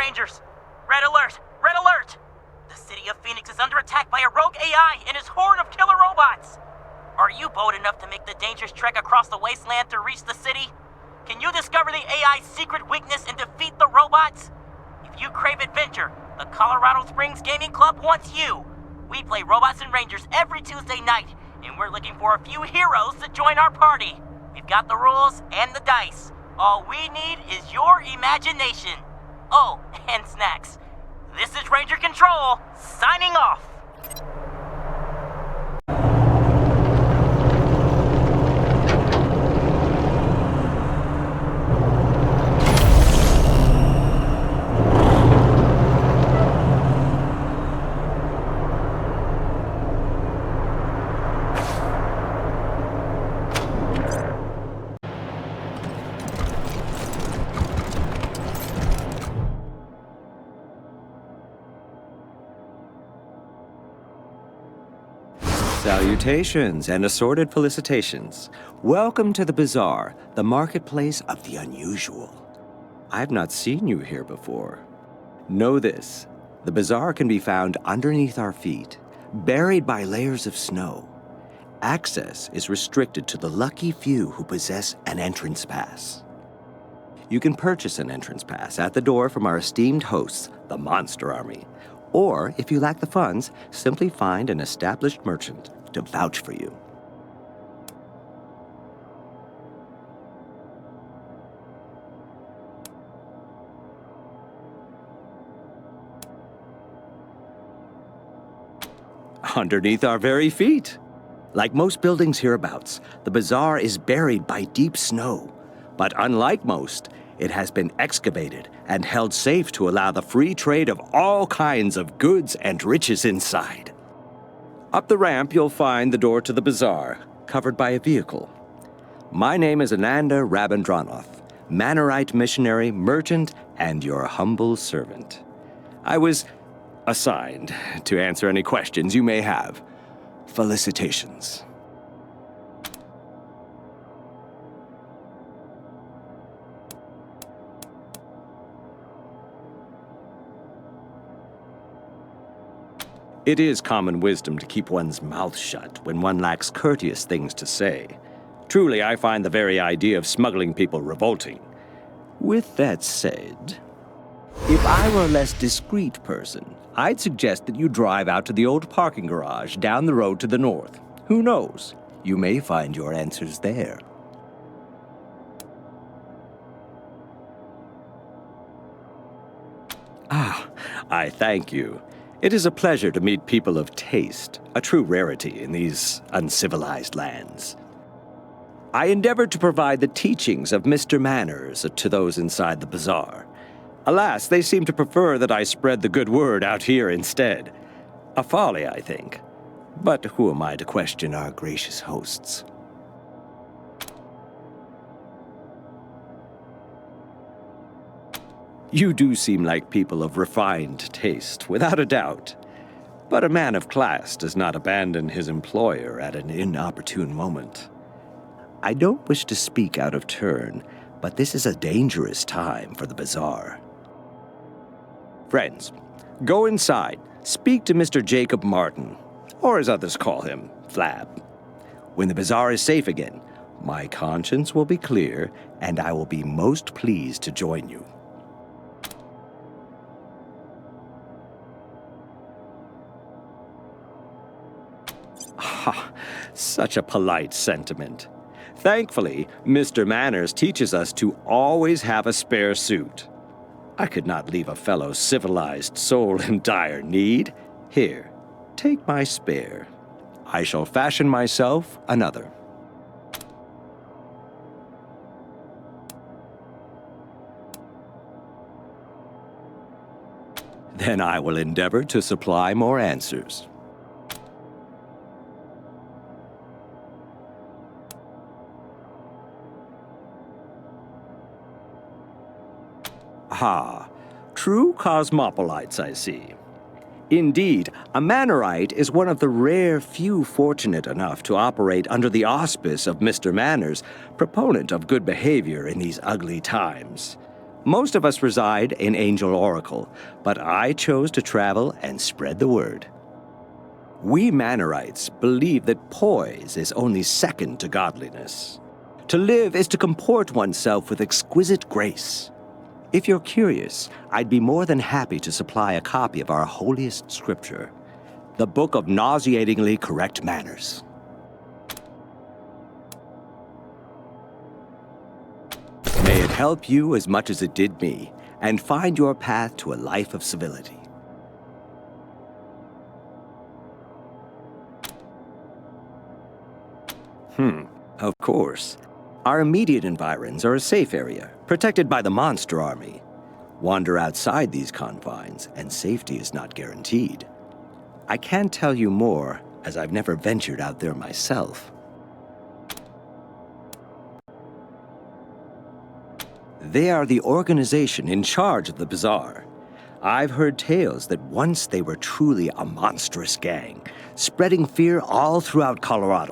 Rangers. Red alert! Red alert! The city of Phoenix is under attack by a rogue AI and his horde of killer robots. Are you bold enough to make the dangerous trek across the wasteland to reach the city? Can you discover the AI's secret weakness and defeat the robots? If you crave adventure, the Colorado Springs Gaming Club wants you. We play Robots and Rangers every Tuesday night, and we're looking for a few heroes to join our party. We've got the rules and the dice. All we need is your imagination. Oh, and snacks. This is Ranger Control, signing off. Salutations and assorted felicitations. Welcome to the Bazaar, the marketplace of the unusual. I've not seen you here before. Know this, the Bazaar can be found underneath our feet, buried by layers of snow. Access is restricted to the lucky few who possess an entrance pass. You can purchase an entrance pass at the door from our esteemed hosts, the Monster Army. Or, if you lack the funds, simply find an established merchant to vouch for you. Underneath our very feet. Like most buildings hereabouts, the Bazaar is buried by deep snow. But unlike most, it has been excavated and held safe to allow the free trade of all kinds of goods and riches inside. Up the ramp, you'll find the door to the Bazaar, covered by a vehicle. My name is Ananda Rabindranath, Manorite missionary, merchant, and your humble servant. I was assigned to answer any questions you may have. Felicitations. It is common wisdom to keep one's mouth shut when one lacks courteous things to say. Truly, I find the very idea of smuggling people revolting. With that said, if I were a less discreet person, I'd suggest that you drive out to the old parking garage down the road to the north. Who knows? You may find your answers there. I thank you. It is a pleasure to meet people of taste, a true rarity in these uncivilized lands. I endeavored to provide the teachings of Mr. Manners to those inside the Bazaar. Alas, they seem to prefer that I spread the good word out here instead. A folly, I think. But who am I to question our gracious hosts? You do seem like people of refined taste, without a doubt. But a man of class does not abandon his employer at an inopportune moment. I don't wish to speak out of turn, but this is a dangerous time for the Bazaar. Friends, go inside, speak to Mr. Jacob Martin, or as others call him, Flab. When the Bazaar is safe again, my conscience will be clear, and I will be most pleased to join you. Such a polite sentiment. Thankfully, Mr. Manners teaches us to always have a spare suit. I could not leave a fellow civilized soul in dire need. Here, take my spare. I shall fashion myself another. Then I will endeavor to supply more answers. True cosmopolites, I see. Indeed, a Manorite is one of the rare few fortunate enough to operate under the auspice of Mr. Manners, proponent of good behavior in these ugly times. Most of us reside in Angel Oracle, but I chose to travel and spread the word. We Mannerites believe that poise is only second to godliness. To live is to comport oneself with exquisite grace. If you're curious, I'd be more than happy to supply a copy of our holiest scripture, the Book of Nauseatingly Correct Manners. May it help you as much as it did me, and find your path to a life of civility. Of course. Our immediate environs are a safe area, protected by the Monster Army. Wander outside these confines, and safety is not guaranteed. I can't tell you more, as I've never ventured out there myself. They are the organization in charge of the bazaar. I've heard tales that once they were truly a monstrous gang, spreading fear all throughout Colorado.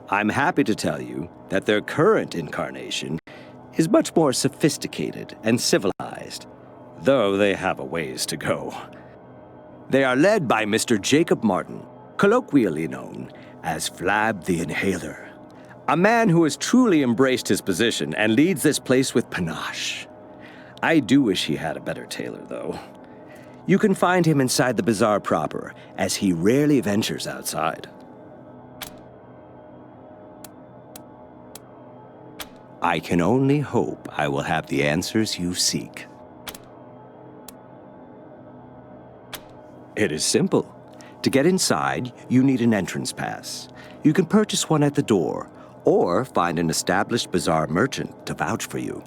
I'm happy to tell you that their current incarnation is much more sophisticated and civilized, though they have a ways to go. They are led by Mr. Jacob Martin, colloquially known as Flab the Inhaler, a man who has truly embraced his position and leads this place with panache. I do wish he had a better tailor, though. You can find him inside the bazaar proper, as he rarely ventures outside. I can only hope I will have the answers you seek. It is simple. To get inside, you need an entrance pass. You can purchase one at the door, or find an established bazaar merchant to vouch for you.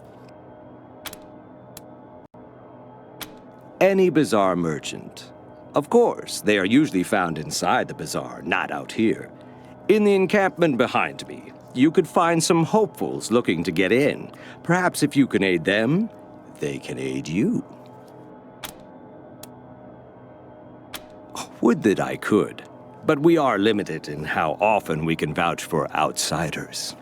Any bazaar merchant. Of course, they are usually found inside the bazaar, not out here. In the encampment behind me, you could find some hopefuls looking to get in. Perhaps if you can aid them, they can aid you. Would that I could, but we are limited in how often we can vouch for outsiders.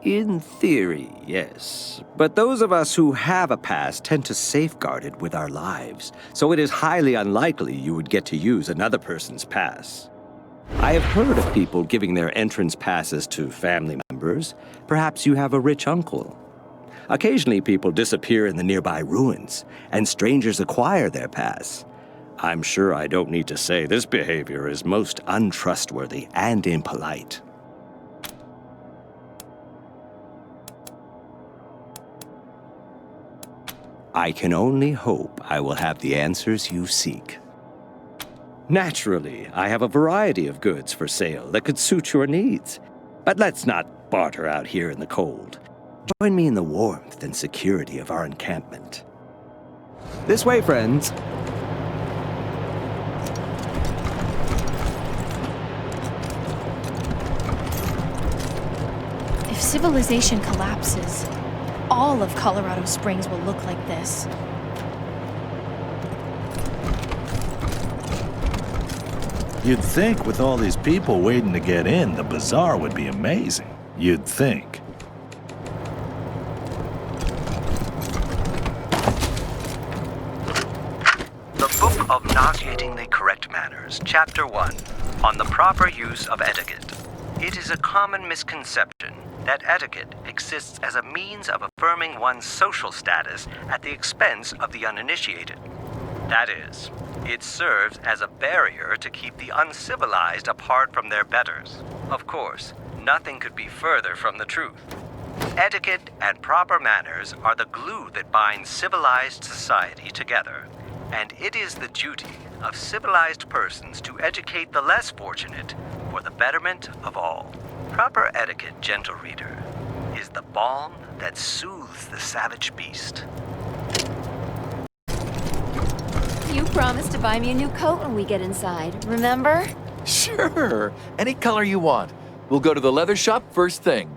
In theory, yes, but those of us who have a pass tend to safeguard it with our lives, so it is highly unlikely you would get to use another person's pass. I have heard of people giving their entrance passes to family members. Perhaps you have a rich uncle. Occasionally people disappear in the nearby ruins, and strangers acquire their pass. I'm sure I don't need to say this behavior is most untrustworthy and impolite. I can only hope I will have the answers you seek. Naturally, I have a variety of goods for sale that could suit your needs. But let's not barter out here in the cold. Join me in the warmth and security of our encampment. This way, friends. If civilization collapses, all of Colorado Springs will look like this. You'd think with all these people waiting to get in, the bazaar would be amazing. You'd think. The Book of Nauseatingly Correct Manners, Chapter 1, on the proper use of etiquette. It is a common misconception that etiquette exists as a means of affirming one's social status at the expense of the uninitiated. That is, it serves as a barrier to keep the uncivilized apart from their betters. Of course, nothing could be further from the truth. Etiquette and proper manners are the glue that binds civilized society together, and it is the duty of civilized persons to educate the less fortunate for the betterment of all. Proper etiquette, gentle reader, is the balm that soothes the savage beast. You promised to buy me a new coat when we get inside, remember? Sure, any color you want. We'll go to the leather shop first thing.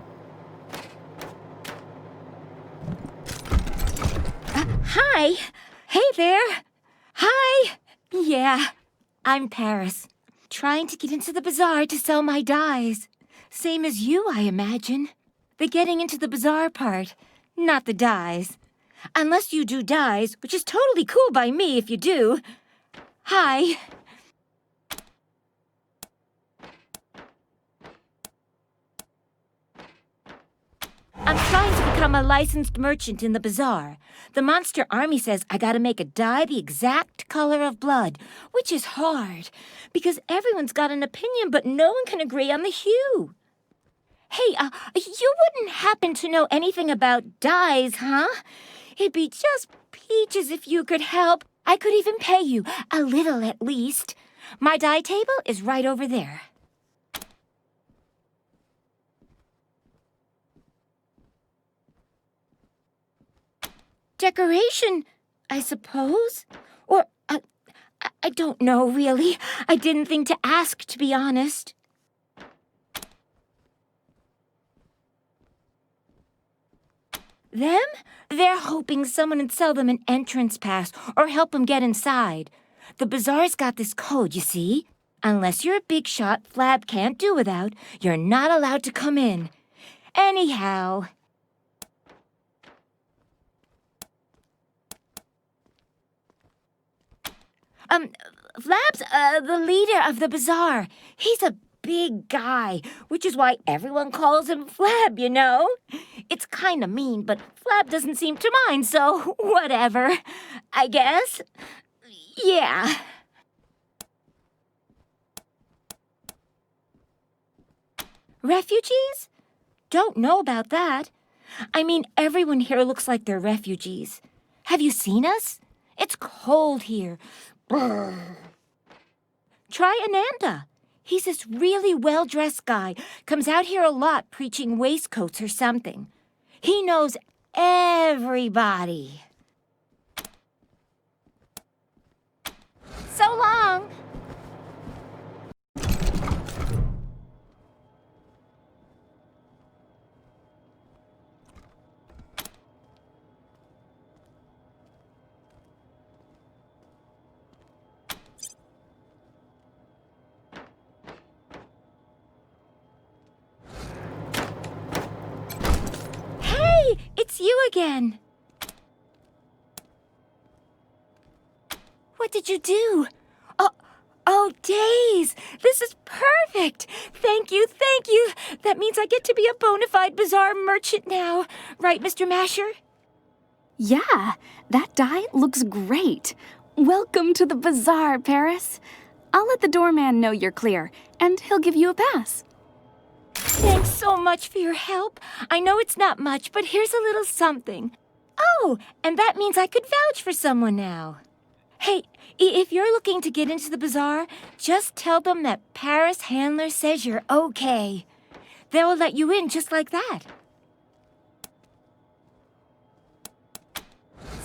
Hi. Hey there. Hi. Yeah, I'm Paris. Trying to get into the bazaar to sell my dyes. Same as you, I imagine. The getting into the bazaar part, not the dyes. Unless you do dyes, which is totally cool by me if you do. Hi. I'm trying to become a licensed merchant in the bazaar. The Monster Army says I gotta make a dye the exact color of blood, which is hard, because everyone's got an opinion, but no one can agree on the hue. Hey, you wouldn't happen to know anything about dyes, huh? It'd be just peaches if you could help. I could even pay you, a little at least. My dye table is right over there. Decoration, I suppose? Or, I don't know, really. I didn't think to ask, to be honest. Them? They're hoping someone would sell them an entrance pass or help them get inside. The bazaar's got this code, you see? Unless you're a big shot Flab can't do without, you're not allowed to come in. Anyhow... Flab's, the leader of the bazaar. He's a big guy, which is why everyone calls him Flab, you know? It's kinda mean, but Flab doesn't seem to mind, so whatever, I guess. Yeah. Refugees? Don't know about that. I mean, everyone here looks like they're refugees. Have you seen us? It's cold here. Brr. Try Ananda. He's this really well-dressed guy. Comes out here a lot preaching waistcoats or something. He knows everybody. So long. It's you again. What did you do? Oh, Days! This is perfect! Thank you, thank you! That means I get to be a bona fide bazaar merchant now. Right, Mr. Masher? Yeah, that dye looks great. Welcome to the bazaar, Paris. I'll let the doorman know you're clear, and he'll give you a pass. Thanks so much for your help. I know it's not much, but here's a little something. Oh, and that means I could vouch for someone now. Hey, if you're looking to get into the bazaar, just tell them that Paris Handler says you're okay. They'll let you in just like that.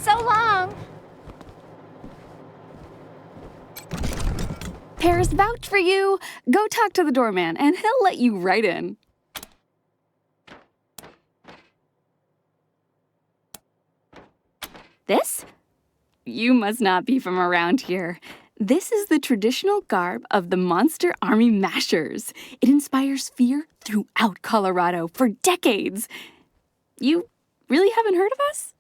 So long! Paris vouch for you. Go talk to the doorman, and he'll let you right in. This? You must not be from around here. This is the traditional garb of the Monster Army Mashers. It inspires fear throughout Colorado for decades. You really haven't heard of us?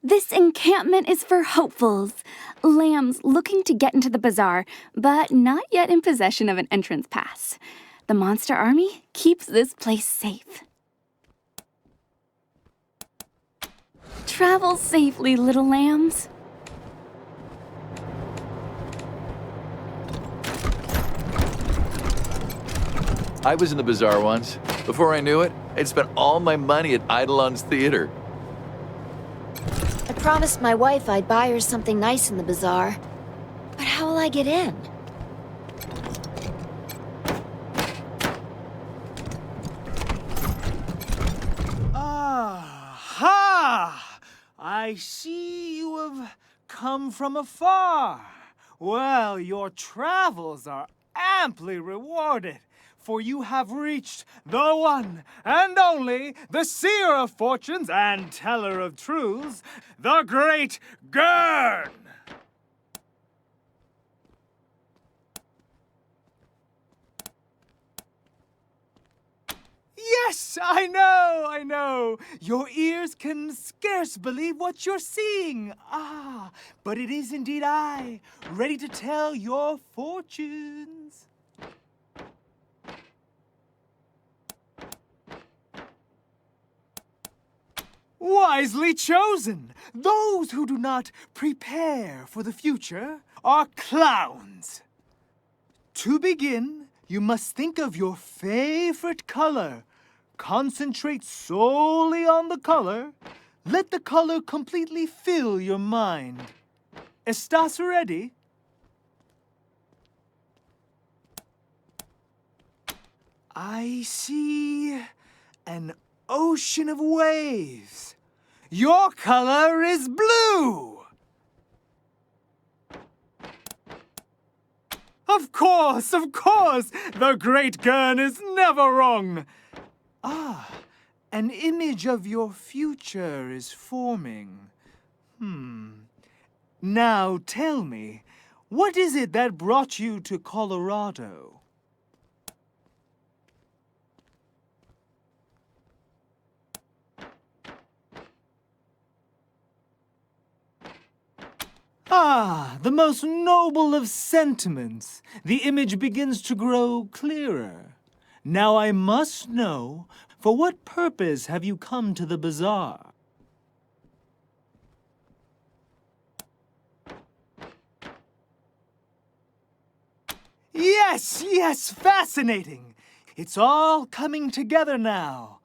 This encampment is for hopefuls, lambs looking to get into the bazaar, but not yet in possession of an entrance pass. The Monster Army keeps this place safe. Travel safely, little lambs. I was in the bazaar once. Before I knew it, I'd spent all my money at Eidolon's theater. I promised my wife I'd buy her something nice in the bazaar. But how will I get in? Aha! I see you have come from afar. Well, your travels are amply rewarded, for you have reached the one and only, the seer of fortunes and teller of truths, the great Gurn! Yes, I know, I know. Your ears can scarce believe what you're seeing. Ah, but it is indeed I, ready to tell your fortunes. Wisely chosen! Those who do not prepare for the future are clowns. To begin, you must think of your favorite color. Concentrate solely on the color. Let the color completely fill your mind. ¿Estás ready? I see an ocean of waves. Your color is blue. Of course, the great Gurn is never wrong. Ah, an image of your future is forming. Now tell me, what is it that brought you to Colorado? Ah, the most noble of sentiments. The image begins to grow clearer. Now I must know, for what purpose have you come to the bazaar? Yes, fascinating. It's all coming together now.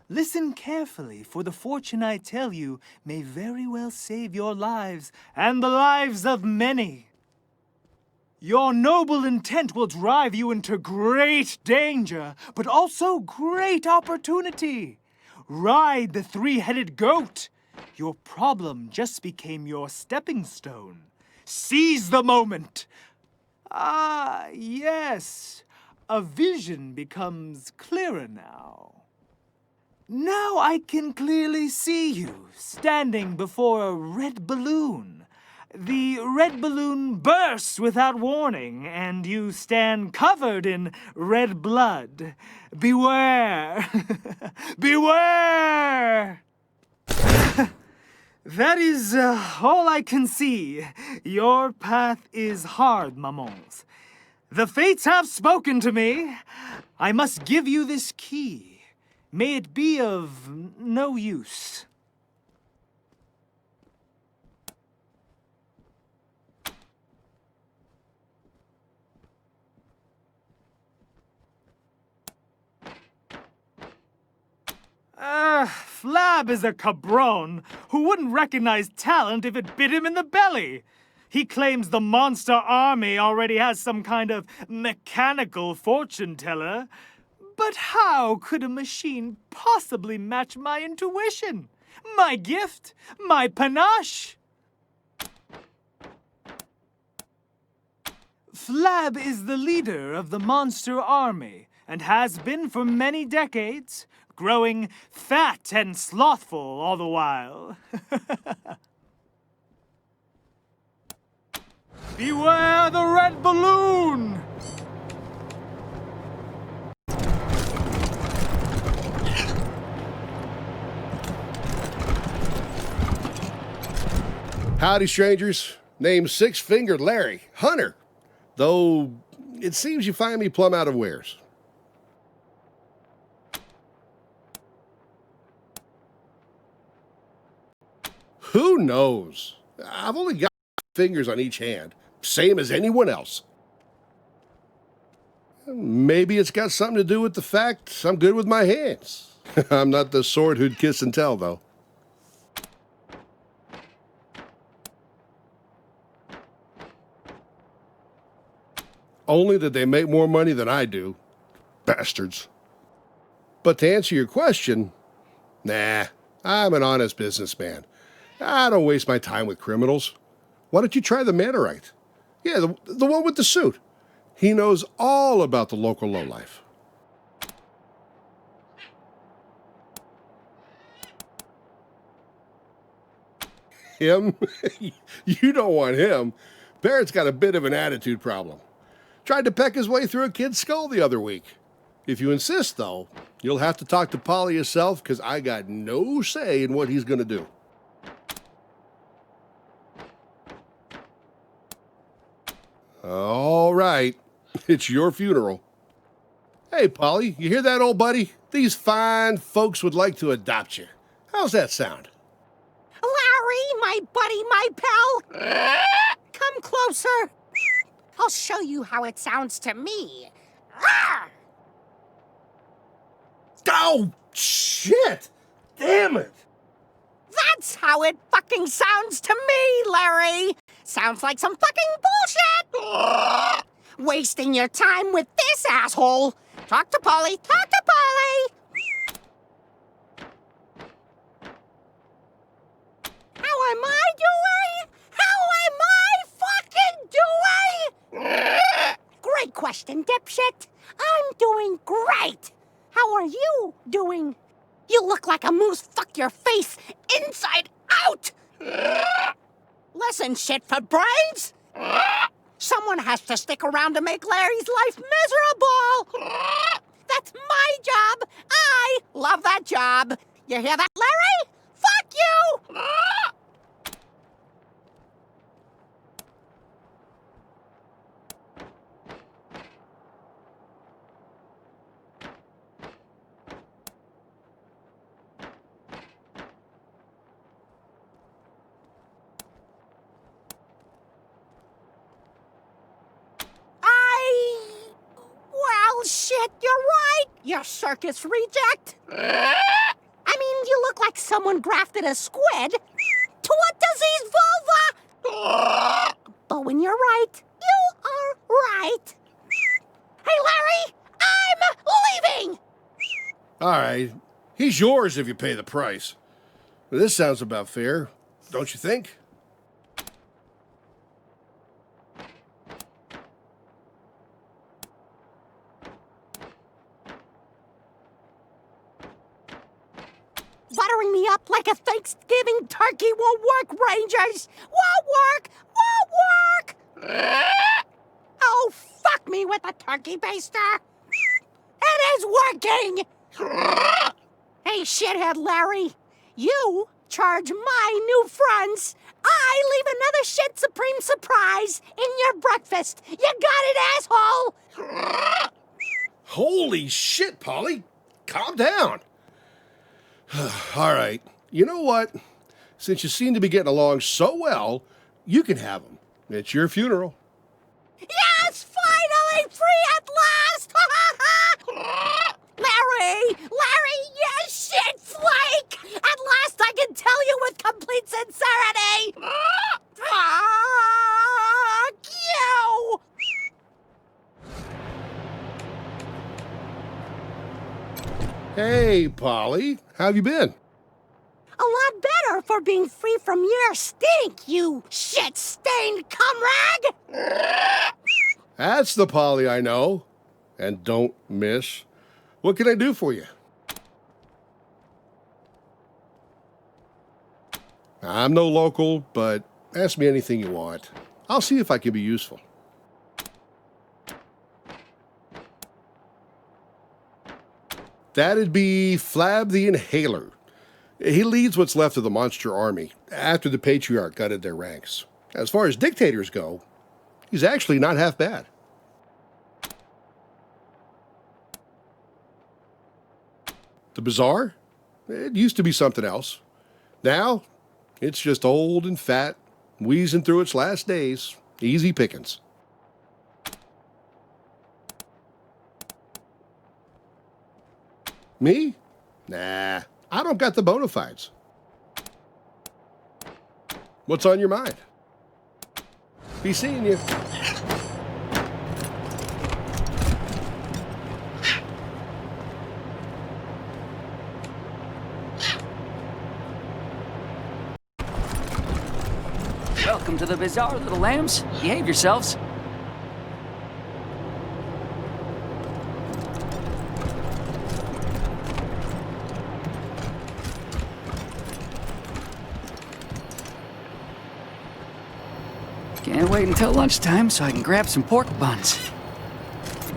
Listen carefully, for the fortune I tell you may very well save your lives and the lives of many. Your noble intent will drive you into great danger, but also great opportunity. Ride the three-headed goat. Your problem just became your stepping stone. Seize the moment. Ah, yes. A vision becomes clearer now. Now I can clearly see you, standing before a red balloon. The red balloon bursts without warning, and you stand covered in red blood. Beware! Beware! That is all I can see. Your path is hard, mamans. The fates have spoken to me. I must give you this key. May it be of no use. Flab is a cabron who wouldn't recognize talent if it bit him in the belly. He claims the monster army already has some kind of mechanical fortune teller. But how could a machine possibly match my intuition? My gift? My panache? Flab is the leader of the monster army and has been for many decades, growing fat and slothful all the while. Beware the red balloon! Howdy, strangers. Name's Six-Fingered Larry, Hunter. Though, it seems you find me plumb out of wares. Who knows? I've only got fingers on each hand, same as anyone else. Maybe it's got something to do with the fact I'm good with my hands. I'm not the sort who'd kiss and tell, though. Only that they make more money than I do. Bastards. But to answer your question, nah, I'm an honest businessman. I don't waste my time with criminals. Why don't you try the Mannerite? Yeah, the one with the suit. He knows all about the local lowlife. Him? You don't want him. Barrett's got a bit of an attitude problem. Tried to peck his way through a kid's skull the other week. If you insist, though, you'll have to talk to Polly yourself because I got no say in what he's going to do. All right, it's your funeral. Hey, Polly, you hear that, old buddy? These fine folks would like to adopt you. How's that sound? Larry, my buddy, my pal. Come closer. I'll show you how it sounds to me. Oh, shit! Damn it! That's how it fucking sounds to me, Larry. Sounds like some fucking bullshit. Wasting your time with this asshole. Talk to Polly. Talk to Polly. How am I doing? How am I fucking doing? Great question, dipshit. I'm doing great. How are you doing? You look like a moose. Fuck your face inside out. Listen, shit for brains. Someone has to stick around to make Larry's life miserable. That's my job. I love that job. You hear that, Larry? Fuck you! Well, shit, you're right. You circus reject. I mean, you look like someone grafted a squid to a diseased vulva. But when you're right, you are right. Hey, Larry, I'm leaving. All right, he's yours if you pay the price. This sounds about fair, don't you think? Buttering me up like a Thanksgiving turkey won't work, Rangers! Won't work! Won't work! Oh, fuck me with a turkey baster! It is working! Hey, shithead Larry, you charge my new friends. I leave another shit supreme surprise in your breakfast. You got it, asshole! Holy shit, Polly! Calm down. All right, you know what? Since you seem to be getting along so well, you can have them. It's your funeral. Yes, finally free at last! Larry, you shit flake! At last I can tell you with complete sincerity! Fuck you! Hey, Polly, how have you been? A lot better for being free from your stink, you shit-stained cumrag! That's the Polly I know and don't miss. What can I do for you? I'm no local, but ask me anything you want. I'll see if I can be useful. That'd be Flab the Inhaler. He leads what's left of the monster army after the Patriarch gutted their ranks. As far as dictators go, he's actually not half bad. The Bazaar? It used to be something else. Now, it's just old and fat, wheezing through its last days. Easy pickings. Me? Nah, I don't got the bona fides. What's on your mind? Be seeing you. Welcome to the bazaar, little lambs. Behave yourselves. Can't wait until lunchtime so I can grab some pork buns.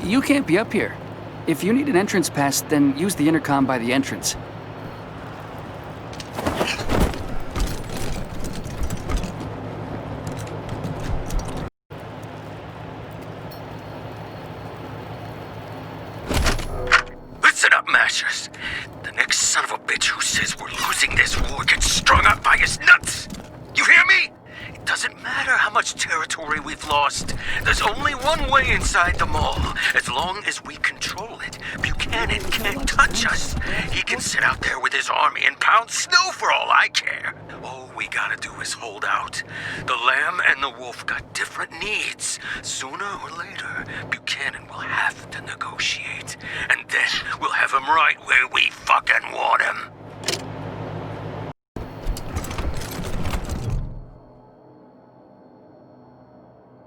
You can't be up here. If you need an entrance pass, then use the intercom by the entrance. Listen up, Mashers. The next son of a bitch who says we're losing this war gets strung up by his nuts. You hear me? It doesn't matter how much territory we've lost. There's only one way inside the mall. As long as we control it, Buchanan can't touch us. He can sit out there with his army and pound snow for all I care. All we gotta do is hold out. The lamb and the wolf got different needs. Sooner or later, Buchanan will have to negotiate. And then we'll have him right where we fucking want him.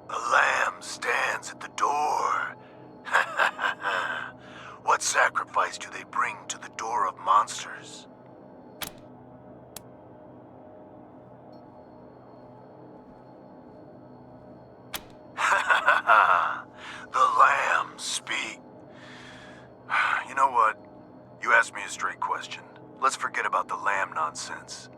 The lamb stands at the door. What sacrifice do they bring to the door of monsters? The lambs speak. You know what? You asked me a straight question. Let's forget about the lamb nonsense.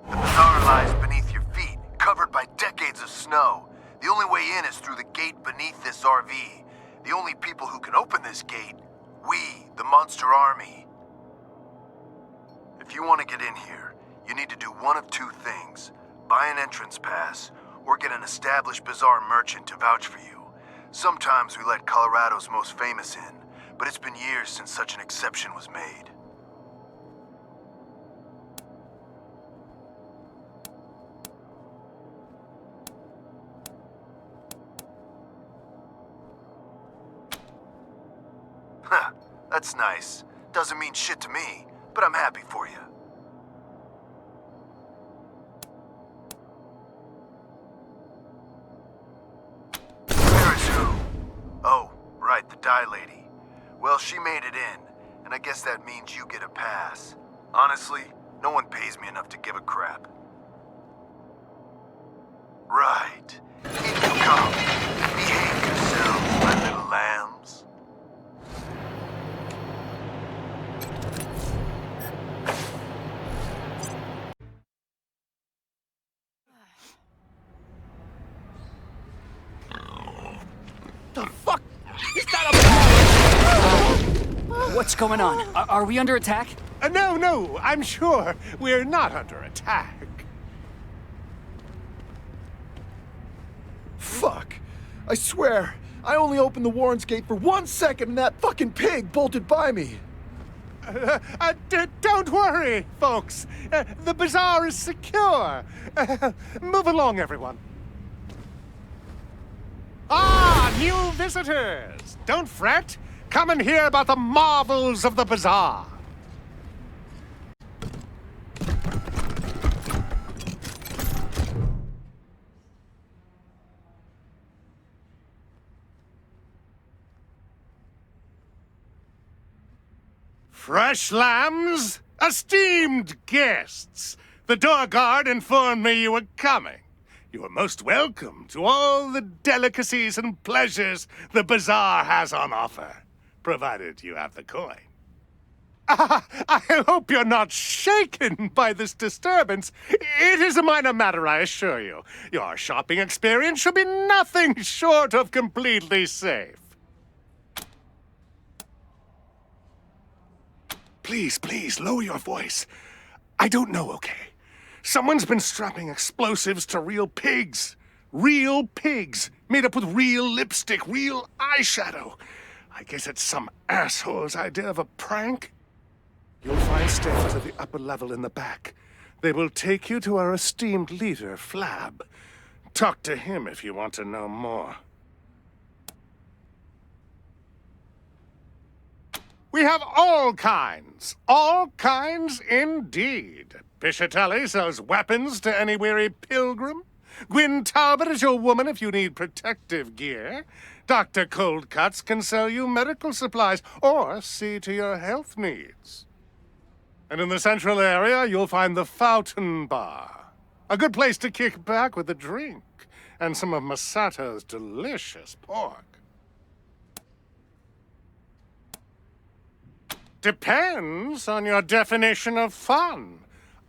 The bazaar lies beneath your feet, covered by decades of snow. The only way in is through the gate beneath this RV. The only people who can open this gate, we, the Monster Army. If you want to get in here, you need to do one of two things. Buy an entrance pass, or get an established bazaar merchant to vouch for you. Sometimes we let Colorado's most famous in, but it's been years since such an exception was made. That's nice. Doesn't mean shit to me, but I'm happy for you. Where is who? Oh, right, the Dye Lady. Well, she made it in, and I guess that means you get a pass. Honestly, no one pays me enough to give a crap. Right. In you come. Behave yourselves, my little lambs. The fuck? Is that a... What's going on? Are we under attack? No, I'm sure we're not under attack. Fuck. I swear, I only opened the Warren's gate for 1 second and that fucking pig bolted by me. Don't worry, folks. The bazaar is secure. Move along, everyone. Ah, new visitors. Don't fret. Come and hear about the marvels of the bazaar. Fresh lambs, esteemed guests. The door guard informed me you were coming. You are most welcome to all the delicacies and pleasures the bazaar has on offer, provided you have the coin. I hope you're not shaken by this disturbance. It is a minor matter, I assure you. Your shopping experience should be nothing short of completely safe. Please, lower your voice. I don't know, okay? Someone's been strapping explosives to real pigs. Real pigs, made up with real lipstick, real eyeshadow. I guess it's some asshole's idea of a prank. You'll find stairs at the upper level in the back. They will take you to our esteemed leader, Flab. Talk to him if you want to know more. We have all kinds indeed. Piscitelli sells weapons to any weary pilgrim. Gwyn Talbot is your woman if you need protective gear. Dr. Coldcuts can sell you medical supplies or see to your health needs. And in the central area, you'll find the Fountain Bar. A good place to kick back with a drink and some of Masato's delicious pork. Depends on your definition of fun.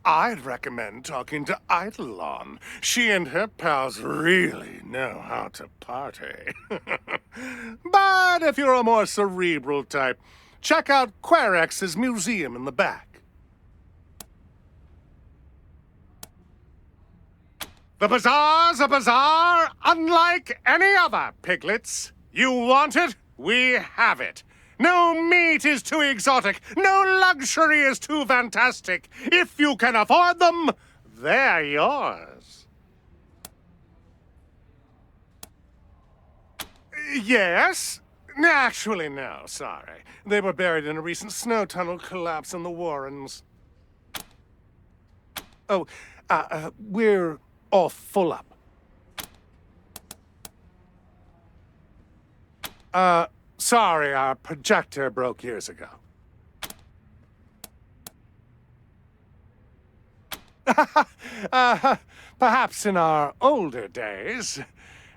I'd recommend talking to Eidolon. She and her pals really know how to party. But if you're a more cerebral type, check out Querex's museum in the back. The bazaar's a bazaar unlike any other, piglets. You want it? We have it. No meat is too exotic. No luxury is too fantastic. If you can afford them, they're yours. Yes? Actually, no, sorry. They were buried in a recent snow tunnel collapse in the Warrens. Oh, we're all full up. Sorry, our projector broke years ago. Perhaps in our older days,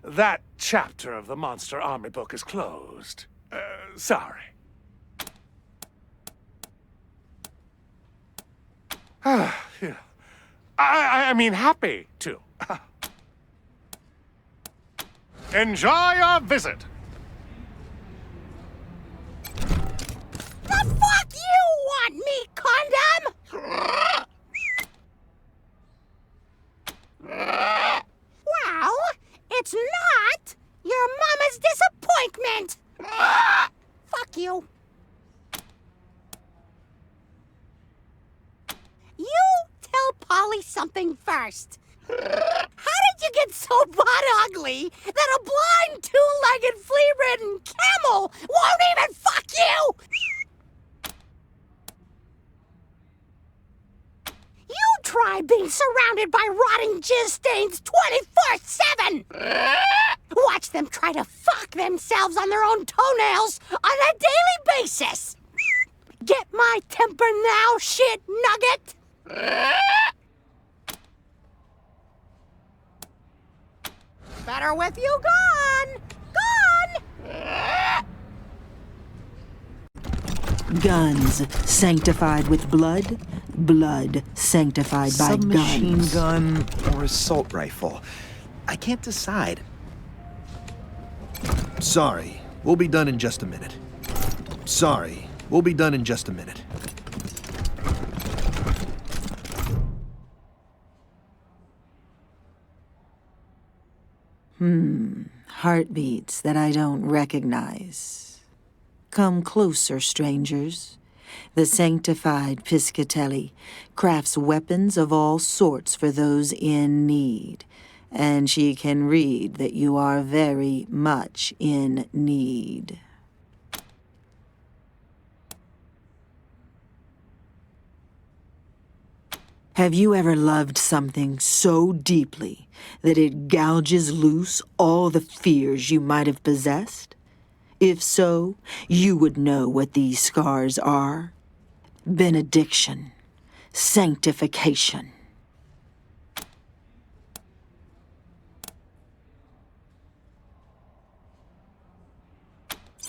that chapter of the Monster Army book is closed. Sorry. I mean, happy to. Enjoy your visit. The fuck you want me, condom? Well, it's not your mama's disappointment. Fuck you. You tell Polly something first. How did you get so butt ugly that a blind, two-legged, flea-ridden camel won't even fuck you? You try being surrounded by rotting jizz stains 24/7! Watch them try to fuck themselves on their own toenails on a daily basis! Get my temper now, shit nugget! Better with you gone! Gone! Guns sanctified with blood, blood sanctified by Submachine guns. gun or assault rifle. I can't decide. Sorry, we'll be done in just a minute. Sorry, we'll be done in just a minute. Heartbeats that I don't recognize. Come closer, strangers. The sanctified Piscatelli crafts weapons of all sorts for those in need, and she can read that you are very much in need. Have you ever loved something so deeply that it gouges loose all the fears you might have possessed? If so, you would know what these scars are. Benediction, sanctification.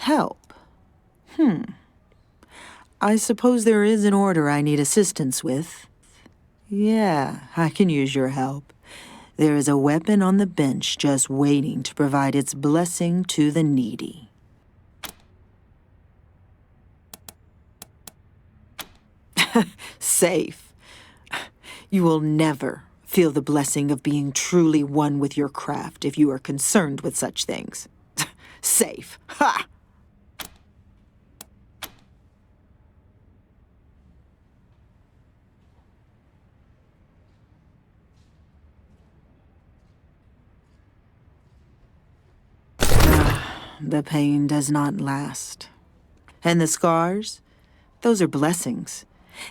Help. I suppose there is an order I need assistance with. Yeah, I can use your help. There is a weapon on the bench just waiting to provide its blessing to the needy. Safe. You will never feel the blessing of being truly one with your craft if you are concerned with such things. Safe. Ha! The pain does not last. And the scars? Those are blessings.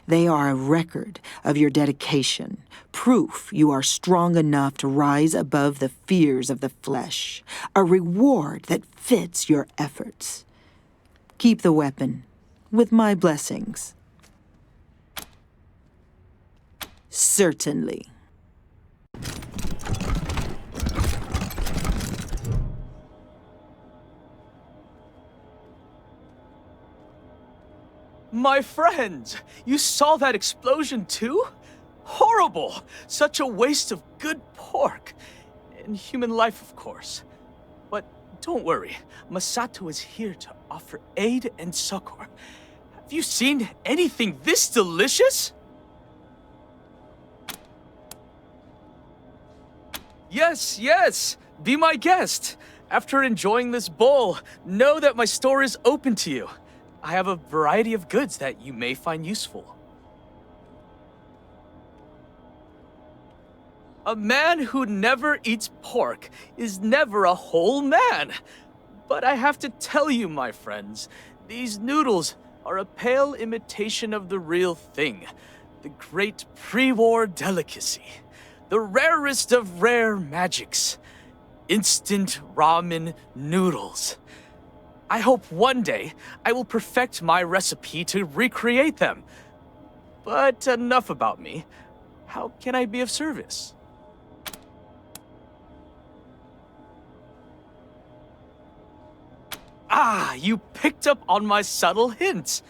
They are a record of your dedication, proof you are strong enough to rise above the fears of the flesh, a reward that fits your efforts. Keep the weapon, with my blessings. Certainly. My friends, you saw that explosion too? Horrible! Such a waste of good pork. And human life, of course. But don't worry, Masato is here to offer aid and succor. Have you seen anything this delicious? Yes, yes! Be my guest! After enjoying this bowl, know that my store is open to you. I have a variety of goods that you may find useful. A man who never eats pork is never a whole man. But I have to tell you, my friends, these noodles are a pale imitation of the real thing. The great pre-war delicacy. The rarest of rare magics. Instant ramen noodles. I hope one day I will perfect my recipe to recreate them. But enough about me. How can I be of service? Ah, you picked up on my subtle hint.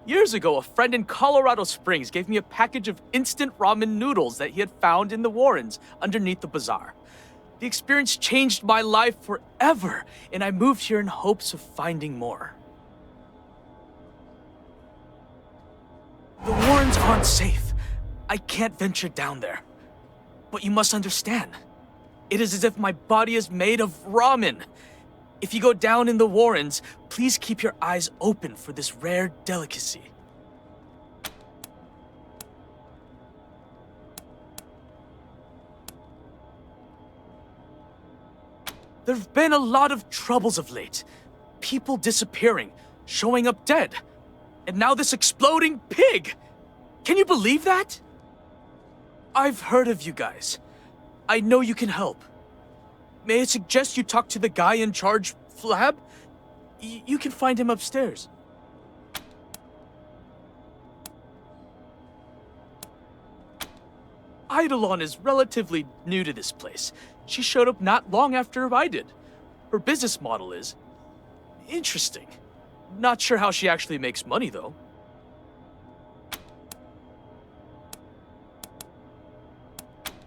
Years ago, a friend in Colorado Springs gave me a package of instant ramen noodles that he had found in the Warrens underneath the bazaar. The experience changed my life forever, and I moved here in hopes of finding more. The Warrens aren't safe. I can't venture down there. But you must understand, it is as if my body is made of ramen. If you go down in the Warrens, please keep your eyes open for this rare delicacy. There've been a lot of troubles of late. People disappearing, showing up dead. And now this exploding pig! Can you believe that? I've heard of you guys. I know you can help. May I suggest you talk to the guy in charge, Flab? You can find him upstairs. Eidolon is relatively new to this place. She showed up not long after I did. Her business model is interesting. Not sure how she actually makes money, though.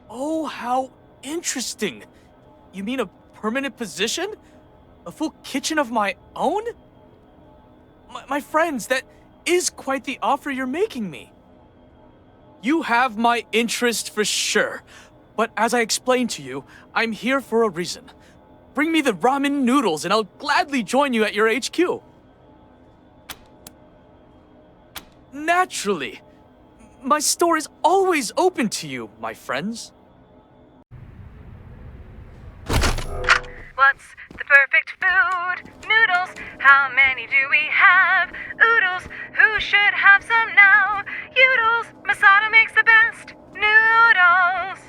Oh, how interesting. You mean a permanent position? A full kitchen of my own? My friends, that is quite the offer you're making me. You have my interest for sure. But as I explained to you, I'm here for a reason. Bring me the ramen noodles and I'll gladly join you at your HQ. Naturally. My store is always open to you, my friends. What's the perfect food? Noodles, how many do we have? Oodles, who should have some now? Oodles, Masato makes the best noodles.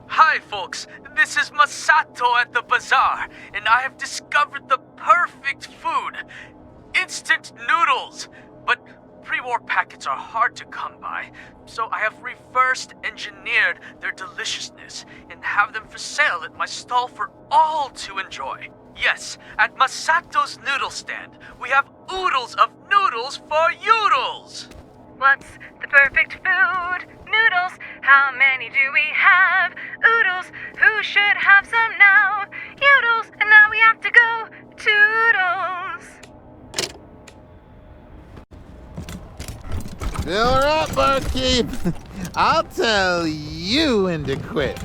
Hi folks, this is Masato at the bazaar, and I have discovered the perfect food. Instant noodles. But pre-war packets are hard to come by, so I have reverse engineered their deliciousness and have them for sale at my stall for all to enjoy. Yes, at Masato's noodle stand, we have oodles of noodles for yoodles. What's the perfect food? Noodles, how many do we have? Oodles, who should have some now? Oodles, and now we have to go toodles. All right, barkeep. I'll tell you when to quit.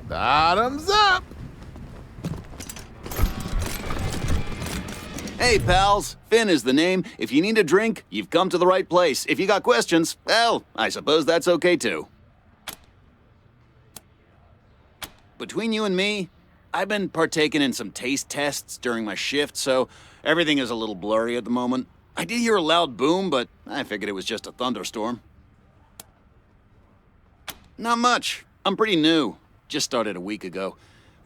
Bottoms up. Hey, pals. Finn is the name. If you need a drink, you've come to the right place. If you got questions, well, I suppose that's okay too. Between you and me, I've been partaking in some taste tests during my shift, so everything is a little blurry at the moment. I did hear a loud boom, but I figured it was just a thunderstorm. Not much. I'm pretty new. Just started a week ago.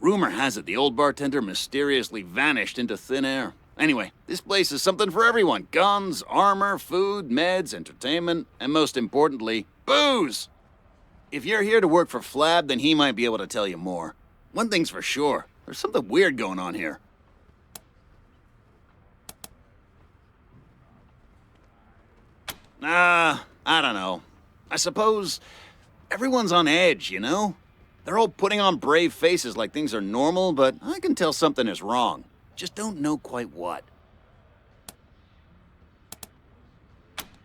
Rumor has it the old bartender mysteriously vanished into thin air. Anyway, this place is something for everyone. Guns, armor, food, meds, entertainment, and most importantly, booze! If you're here to work for Flab, then he might be able to tell you more. One thing's for sure, there's something weird going on here. I don't know. I suppose everyone's on edge, you know? They're all putting on brave faces like things are normal, but I can tell something is wrong. Just don't know quite what.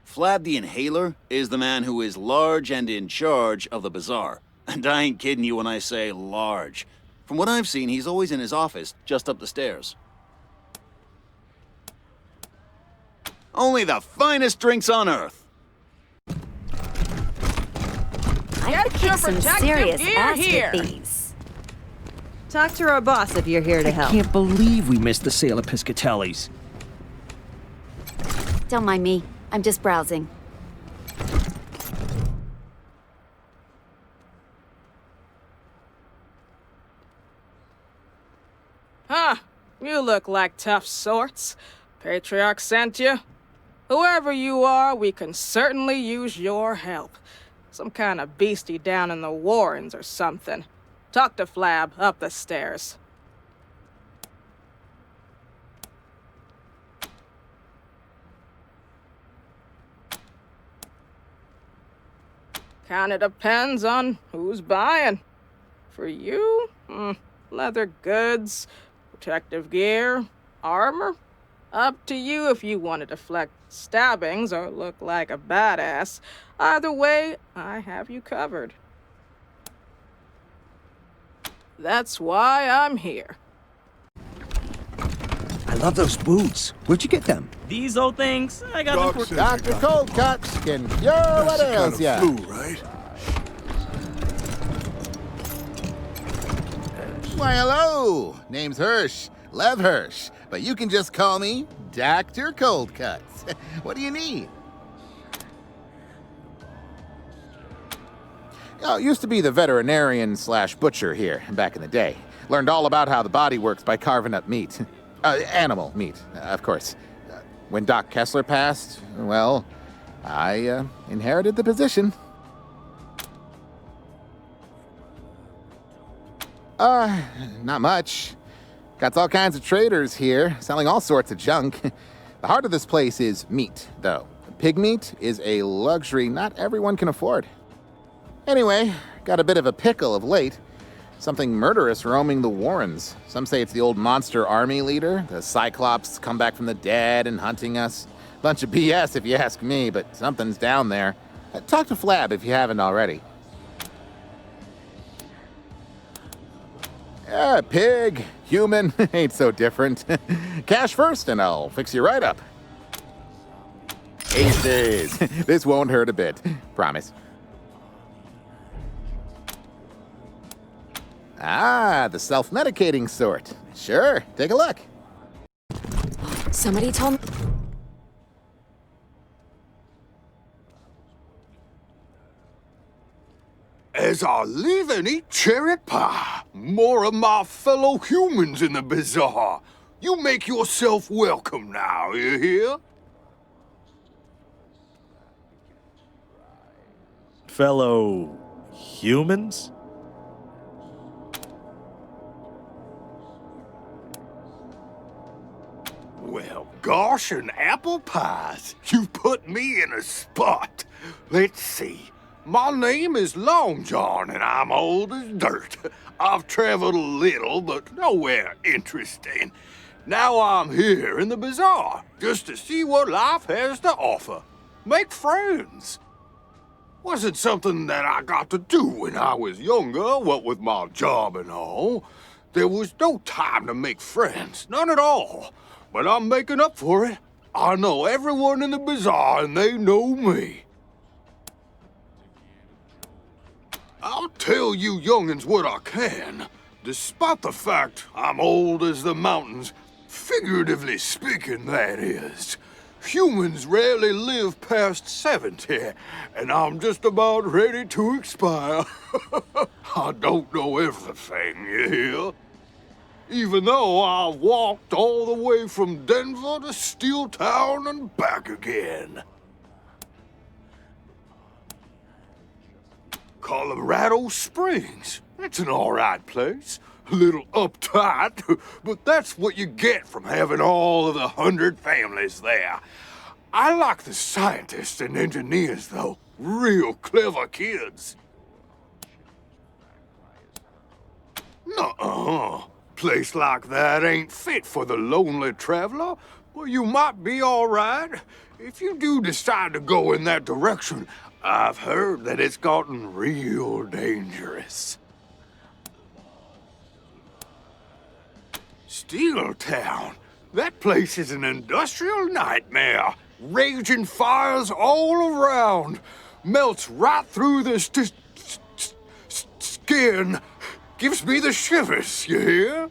Flab the Inhaler is the man who is large and in charge of the bazaar. And I ain't kidding you when I say large. From what I've seen, he's always in his office, just up the stairs. Only the finest drinks on Earth. I could kick some serious ass with these. Talk to our boss if you're here to help. I can't believe we missed the sale of Piscatelli's. Don't mind me. I'm just browsing. Huh. You look like tough sorts. Patriarch sent you. Whoever you are, we can certainly use your help. Some kind of beastie down in the Warrens or something. Talk to Flab up the stairs. Kinda depends on who's buying. For you, leather goods, protective gear, armor. Up to you if you want to deflect stabbings or look like a badass. Either way, I have you covered. That's why I'm here. I love those boots. Where'd you get them? These old things? I got them for... Dr. Cold Cuts can cure what ails ya. Flu, right? Why, hello. Name's Hirsch. Lev Hirsch. But you can just call me Dr. Cold Cuts. What do you need? Oh, used to be the veterinarian / butcher here back in the day. Learned all about how the body works by carving up meat. Animal meat, of course. When Doc Kessler passed, well, I inherited the position. Not much. Got all kinds of traders here, selling all sorts of junk. The heart of this place is meat, though. Pig meat is a luxury not everyone can afford. Anyway, got a bit of a pickle of late. Something murderous roaming the Warrens. Some say it's the old monster army leader. The Cyclops come back from the dead and hunting us. Bunch of BS if you ask me, but something's down there. Talk to Flab if you haven't already. Pig, human, ain't so different. Cash first and I'll fix you right up. Aces. This won't hurt a bit. Promise. Ah, the self-medicating sort. Sure, take a look. Somebody told me... As I live and eat cherry pie, more of my fellow humans in the bazaar. You make yourself welcome now, you hear? Fellow humans? Well, gosh, and apple pies. You put me in a spot. Let's see. My name is Long John, and I'm old as dirt. I've traveled a little, but nowhere interesting. Now I'm here in the bazaar, just to see what life has to offer. Make friends. Wasn't something that I got to do when I was younger, what with my job and all. There was no time to make friends, none at all. But I'm making up for it. I know everyone in the bazaar, and they know me. I'll tell you young'uns what I can. Despite the fact I'm old as the mountains, figuratively speaking, that is. Humans rarely live past 70, and I'm just about ready to expire. I don't know everything, you hear? Even though I walked all the way from Denver to Steel Town and back again. Colorado Springs. That's an all right place. A little uptight, but that's what you get from having all of the 100 families there. I like the scientists and engineers, though. Real clever kids. Nuh-uh. Place like that ain't fit for the lonely traveler. Well, you might be all right. If you do decide to go in that direction, I've heard that it's gotten real dangerous. Steel Town. That place is an industrial nightmare. Raging fires all around. Melts right through the skin. Gives me the shivers, you hear?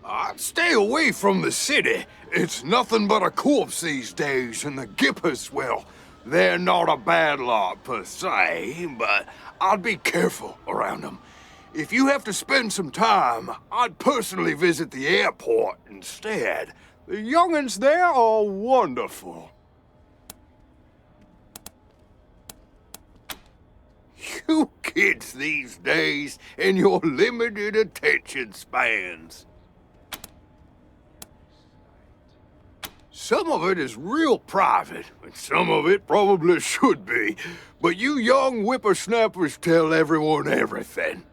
I'd stay away from the city. It's nothing but a corpse these days, and the Gippers, well, they're not a bad lot per se, but I'd be careful around them. If you have to spend some time, I'd personally visit the airport instead. The young'uns there are wonderful. You kids these days and your limited attention spans. Some of it is real private, and some of it probably should be. But you young whippersnappers tell everyone everything.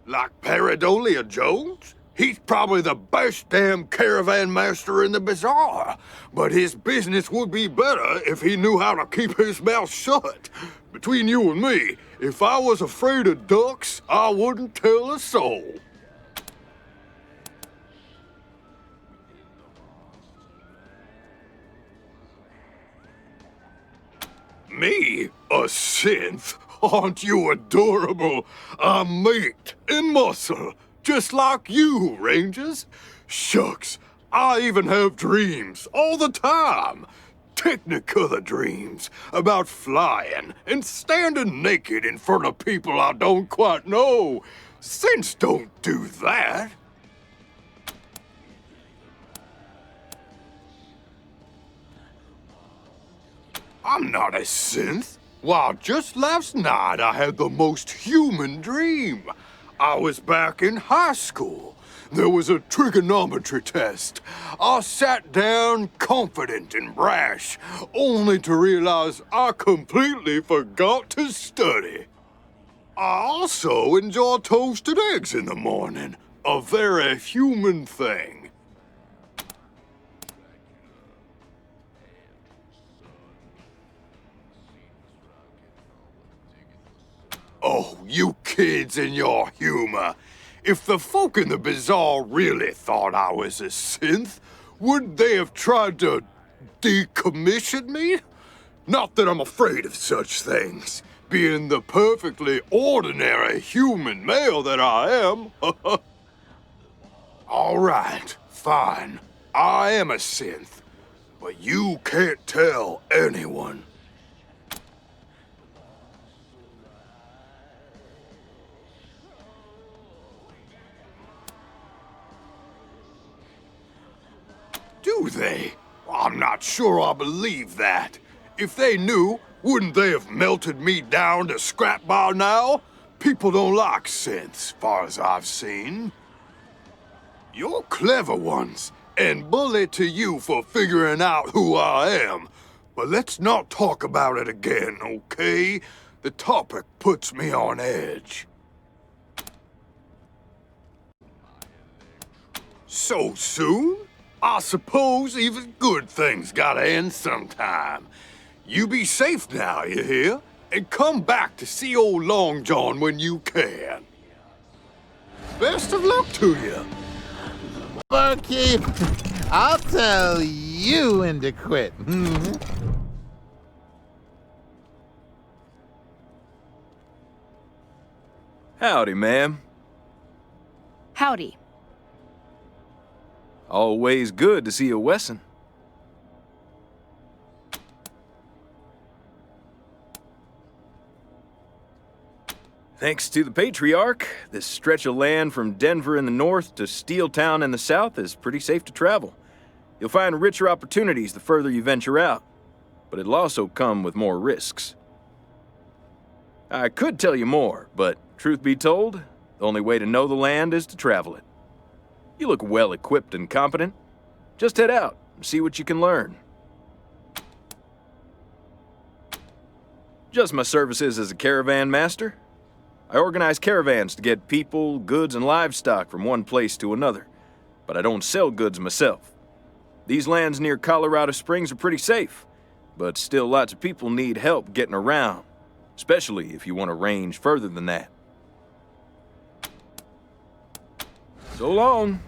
Like Paradolia Jones? He's probably the best damn caravan master in the bazaar. But his business would be better if he knew how to keep his mouth shut. Between you and me, if I was afraid of ducks, I wouldn't tell a soul. Me? A synth? Aren't you adorable? I'm meat and muscle, just like you, Rangers. Shucks, I even have dreams all the time. Technicolor dreams about flying and standing naked in front of people I don't quite know. Synths don't do that. I'm not a synth. Why, just last night I had the most human dream. I was back in high school. There was a trigonometry test. I sat down confident and brash, only to realize I completely forgot to study. I also enjoy toasted eggs in the morning, a very human thing. Oh, you kids and your humor. If the folk in the bazaar really thought I was a synth, wouldn't they have tried to decommission me? Not that I'm afraid of such things, being the perfectly ordinary human male that I am. All right, fine. I am a synth, but you can't tell anyone. Do they? I'm not sure I believe that. If they knew, wouldn't they have melted me down to scrap by now? People don't like synths, far as I've seen. You're clever ones, and bully to you for figuring out who I am. But let's not talk about it again, okay? The topic puts me on edge. So soon? I suppose even good things gotta end sometime. You be safe now, you hear? And come back to see old Long John when you can. Best of luck to you. Barkeep, I'll tell you when to quit. Howdy, ma'am. Howdy. Always good to see a Wesson. Thanks to the Patriarch, this stretch of land from Denver in the north to Steel Town in the south is pretty safe to travel. You'll find richer opportunities the further you venture out, but it'll also come with more risks. I could tell you more, but truth be told, the only way to know the land is to travel it. You look well equipped and competent. Just head out and see what you can learn. Just my services as a caravan master. I organize caravans to get people, goods, and livestock from one place to another, but I don't sell goods myself. These lands near Colorado Springs are pretty safe, but still lots of people need help getting around, especially if you want to range further than that. So long.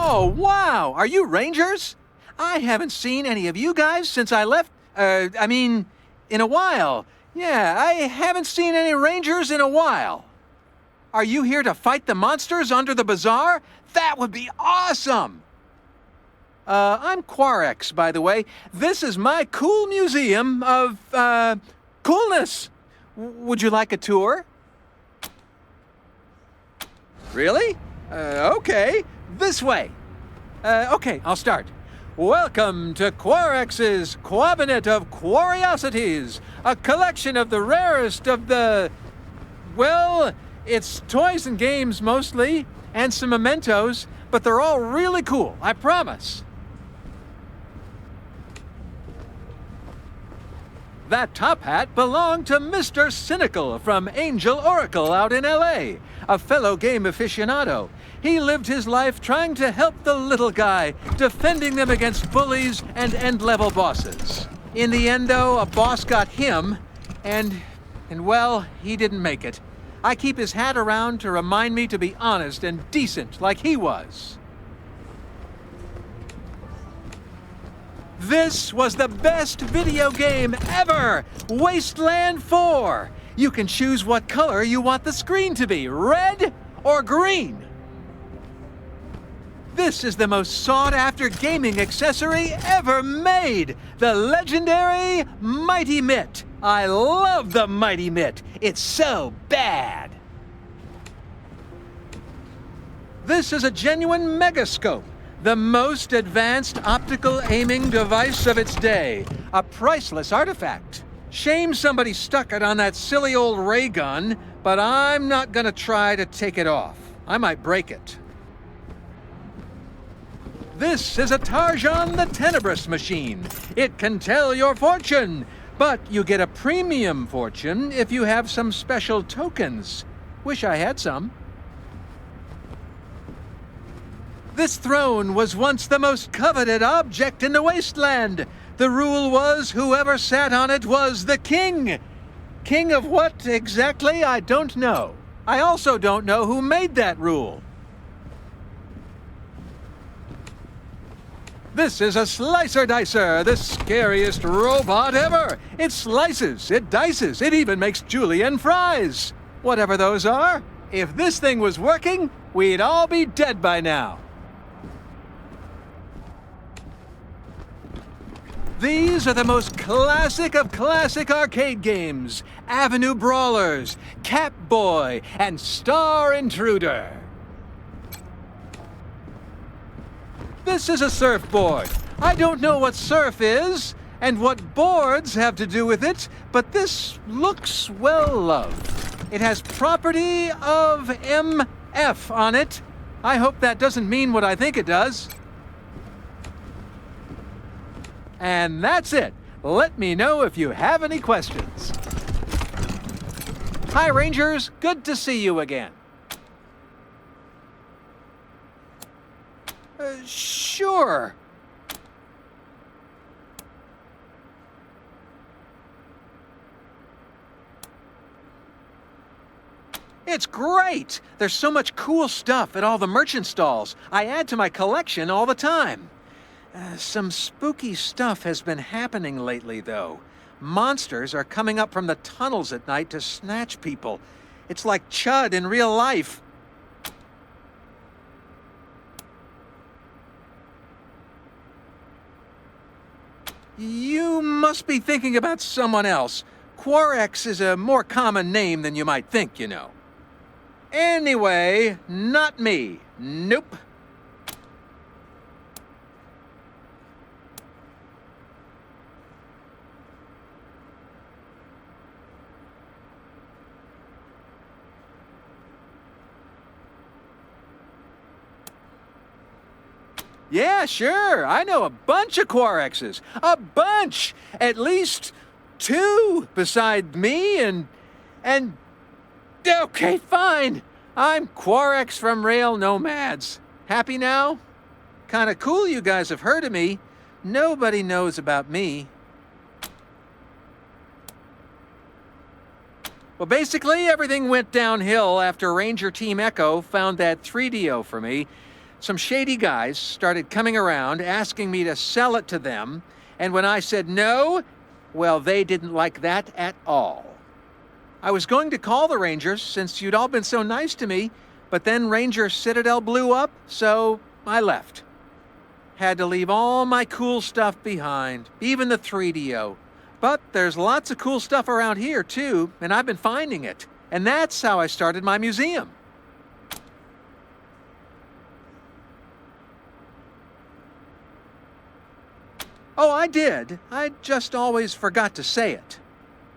Oh, wow! Are you Rangers? I haven't seen any of you guys since I left, in a while. Yeah, I haven't seen any Rangers in a while. Are you here to fight the monsters under the bazaar? That would be awesome! I'm Quarex, by the way. This is my cool museum of, coolness. Would you like a tour? Really? Okay. This way. Okay, I'll start. Welcome to Quarex's Cabinet of Curiosities, a collection of the rarest of the... Well, it's toys and games mostly, and some mementos, but they're all really cool, I promise. That top hat belonged to Mr. Cynical from Angel Oracle out in L.A., a fellow game aficionado. He lived his life trying to help the little guy, defending them against bullies and end-level bosses. In the end, though, a boss got him, and well, he didn't make it. I keep his hat around to remind me to be honest and decent like he was. This was the best video game ever! Wasteland 4! You can choose what color you want the screen to be, red or green. This is the most sought-after gaming accessory ever made, the legendary Mighty Mitt. I love the Mighty Mitt. It's so bad. This is a genuine megascope, the most advanced optical aiming device of its day, a priceless artifact. Shame somebody stuck it on that silly old ray gun, but I'm not gonna try to take it off. I might break it. This is a Tarjan the Tenebrous machine. It can tell your fortune, but you get a premium fortune if you have some special tokens. Wish I had some. This throne was once the most coveted object in the Wasteland. The rule was whoever sat on it was the king. King of what exactly, I don't know. I also don't know who made that rule. This is a Slicer Dicer, the scariest robot ever. It slices, it dices, it even makes julienne fries. Whatever those are, if this thing was working, we'd all be dead by now. These are the most classic of classic arcade games. Avenue Brawlers, Catboy, and Star Intruder. This is a surfboard. I don't know what surf is, and what boards have to do with it, but this looks well loved. It has property of MF on it. I hope that doesn't mean what I think it does. And that's it. Let me know if you have any questions. Hi, Rangers. Good to see you again. Sure. It's great! There's so much cool stuff at all the merchant stalls. I add to my collection all the time. Some spooky stuff has been happening lately, though. Monsters are coming up from the tunnels at night to snatch people. It's like Chud in real life. You must be thinking about someone else. Quarex is a more common name than you might think, you know. Anyway, not me. Nope. Yeah, sure. I know a bunch of Quarexes. A bunch! At least 2 beside me and... Okay, fine. I'm Quarex from Rail Nomads. Happy now? Kinda cool you guys have heard of me. Nobody knows about me. Well, basically, everything went downhill after Ranger Team Echo found that 3DO for me. Some shady guys started coming around asking me to sell it to them, and when I said no, well, they didn't like that at all. I was going to call the Rangers since you'd all been so nice to me, but then Ranger Citadel blew up, so I left. Had to leave all my cool stuff behind, even the 3DO. But there's lots of cool stuff around here, too, and I've been finding it. And that's how I started my museum. Oh, I did. I just always forgot to say it.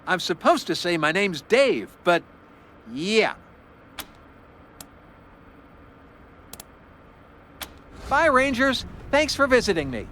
I'm supposed to say my name's Dave, but yeah. Bye, Rangers. Thanks for visiting me.